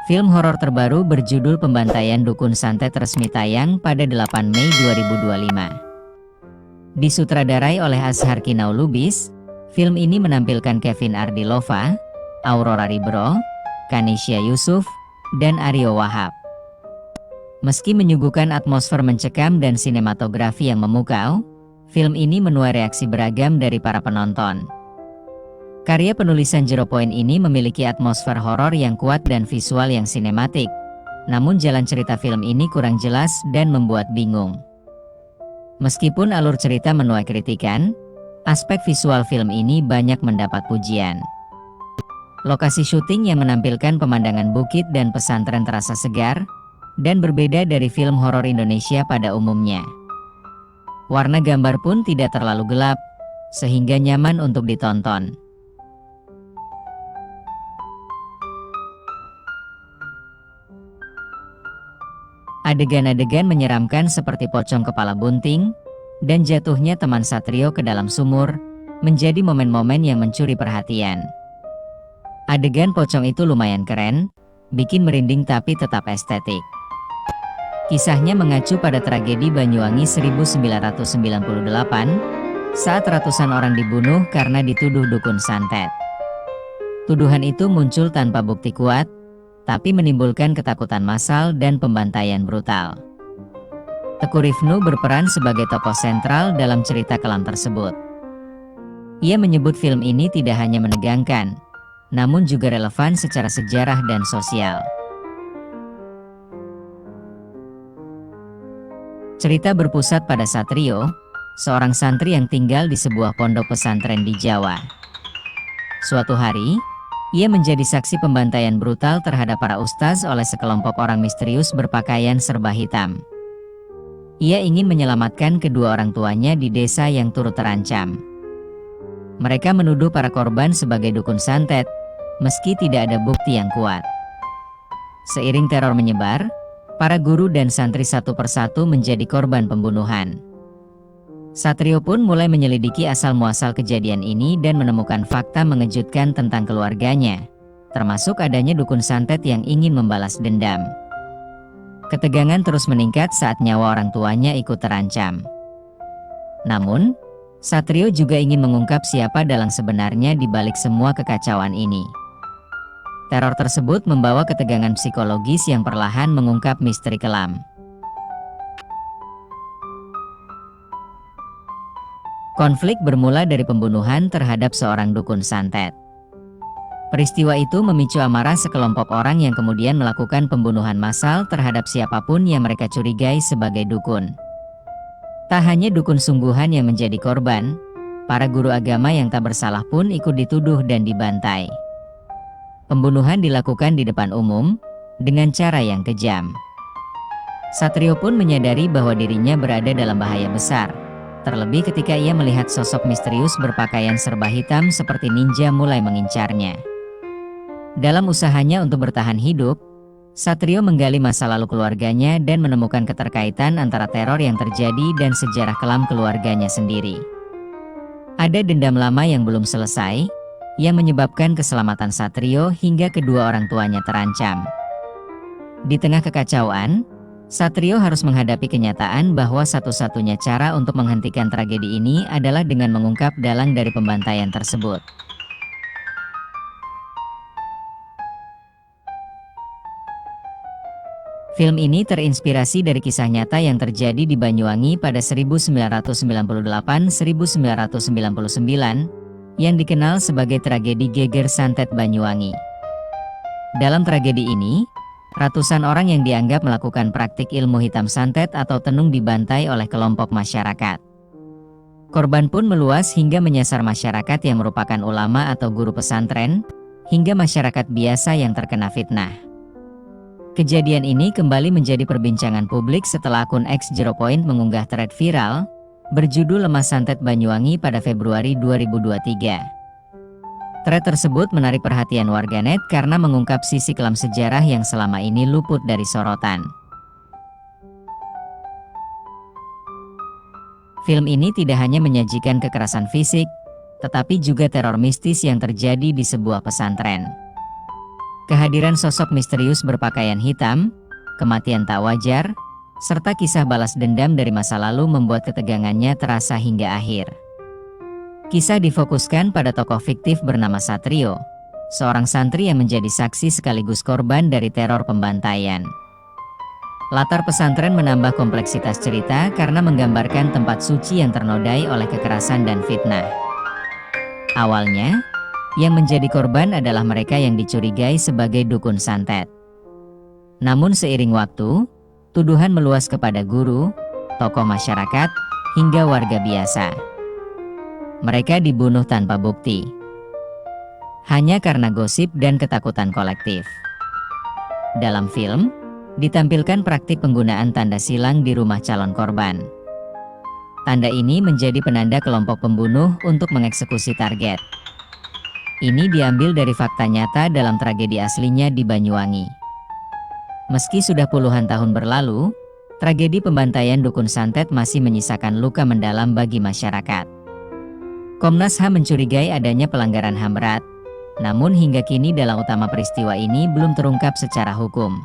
Film horor terbaru berjudul Pembantaian Dukun Santet resmi tayang pada 8 Mei 2025. Disutradarai oleh Azhar Kinau Lubis, film ini menampilkan Kevin Ardilova, Aurora Ribro, Kanisha Yusuf, dan Aryo Wahab. Meski menyuguhkan atmosfer mencekam dan sinematografi yang memukau, film ini menuai reaksi beragam dari para penonton. Karya penulisan Zero Point ini memiliki atmosfer horor yang kuat dan visual yang sinematik, namun jalan cerita film ini kurang jelas dan membuat bingung. Meskipun alur cerita menuai kritikan, aspek visual film ini banyak mendapat pujian. Lokasi syuting yang menampilkan pemandangan bukit dan pesantren terasa segar, dan berbeda dari film horor Indonesia pada umumnya. Warna gambar pun tidak terlalu gelap, sehingga nyaman untuk ditonton. Adegan-adegan menyeramkan seperti pocong kepala bunting, dan jatuhnya teman Satrio ke dalam sumur, menjadi momen-momen yang mencuri perhatian. Adegan pocong itu lumayan keren, bikin merinding tapi tetap estetik. Kisahnya mengacu pada tragedi Banyuwangi 1998, saat ratusan orang dibunuh karena dituduh dukun santet. Tuduhan itu muncul tanpa bukti kuat, tapi menimbulkan ketakutan massal dan pembantaian brutal. Teku Rifnu berperan sebagai tokoh sentral dalam cerita kelam tersebut. Ia menyebut film ini tidak hanya menegangkan, namun juga relevan secara sejarah dan sosial. Cerita berpusat pada Satrio, seorang santri yang tinggal di sebuah pondok pesantren di Jawa. Suatu hari, ia menjadi saksi pembantaian brutal terhadap para ustaz oleh sekelompok orang misterius berpakaian serba hitam. Ia ingin menyelamatkan kedua orang tuanya di desa yang turut terancam. Mereka menuduh para korban sebagai dukun santet, meski tidak ada bukti yang kuat. Seiring teror menyebar, para guru dan santri satu persatu menjadi korban pembunuhan. Satrio pun mulai menyelidiki asal-muasal kejadian ini dan menemukan fakta mengejutkan tentang keluarganya, termasuk adanya dukun santet yang ingin membalas dendam. Ketegangan terus meningkat saat nyawa orang tuanya ikut terancam. Namun, Satrio juga ingin mengungkap siapa dalang sebenarnya di balik semua kekacauan ini. Teror tersebut membawa ketegangan psikologis yang perlahan mengungkap misteri kelam. Konflik bermula dari pembunuhan terhadap seorang dukun santet. Peristiwa itu memicu amarah sekelompok orang yang kemudian melakukan pembunuhan massal terhadap siapapun yang mereka curigai sebagai dukun. Tak hanya dukun sungguhan yang menjadi korban, para guru agama yang tak bersalah pun ikut dituduh dan dibantai. Pembunuhan dilakukan di depan umum, dengan cara yang kejam. Satrio pun menyadari bahwa dirinya berada dalam bahaya besar, terlebih ketika ia melihat sosok misterius berpakaian serba hitam seperti ninja mulai mengincarnya. Dalam usahanya untuk bertahan hidup, Satrio menggali masa lalu keluarganya dan menemukan keterkaitan antara teror yang terjadi dan sejarah kelam keluarganya sendiri. Ada dendam lama yang belum selesai, yang menyebabkan keselamatan Satrio hingga kedua orang tuanya terancam. Di tengah kekacauan, Satrio harus menghadapi kenyataan bahwa satu-satunya cara untuk menghentikan tragedi ini adalah dengan mengungkap dalang dari pembantaian tersebut. Film ini terinspirasi dari kisah nyata yang terjadi di Banyuwangi pada 1998-1999, yang dikenal sebagai tragedi Geger Santet Banyuwangi. Dalam tragedi ini, ratusan orang yang dianggap melakukan praktik ilmu hitam santet atau tenung dibantai oleh kelompok masyarakat. Korban pun meluas hingga menyasar masyarakat yang merupakan ulama atau guru pesantren, hingga masyarakat biasa yang terkena fitnah. Kejadian ini kembali menjadi perbincangan publik setelah akun X Zero Point mengunggah thread viral, berjudul Lemah Santet Banyuwangi pada Februari 2023. Thread tersebut menarik perhatian warganet karena mengungkap sisi kelam sejarah yang selama ini luput dari sorotan. Film ini tidak hanya menyajikan kekerasan fisik, tetapi juga teror mistis yang terjadi di sebuah pesantren. Kehadiran sosok misterius berpakaian hitam, kematian tak wajar, serta kisah balas dendam dari masa lalu membuat ketegangannya terasa hingga akhir. Kisah difokuskan pada tokoh fiktif bernama Satrio, seorang santri yang menjadi saksi sekaligus korban dari teror pembantaian. Latar pesantren menambah kompleksitas cerita karena menggambarkan tempat suci yang ternodai oleh kekerasan dan fitnah. Awalnya, yang menjadi korban adalah mereka yang dicurigai sebagai dukun santet. Namun seiring waktu, tuduhan meluas kepada guru, tokoh masyarakat, hingga warga biasa. Mereka dibunuh tanpa bukti, hanya karena gosip dan ketakutan kolektif. Dalam film, ditampilkan praktik penggunaan tanda silang di rumah calon korban. Tanda ini menjadi penanda kelompok pembunuh untuk mengeksekusi target. Ini diambil dari fakta nyata dalam tragedi aslinya di Banyuwangi. Meski sudah puluhan tahun berlalu, tragedi pembantaian dukun santet masih menyisakan luka mendalam bagi masyarakat. Komnas HAM mencurigai adanya pelanggaran HAM berat, namun hingga kini dalang utama peristiwa ini belum terungkap secara hukum.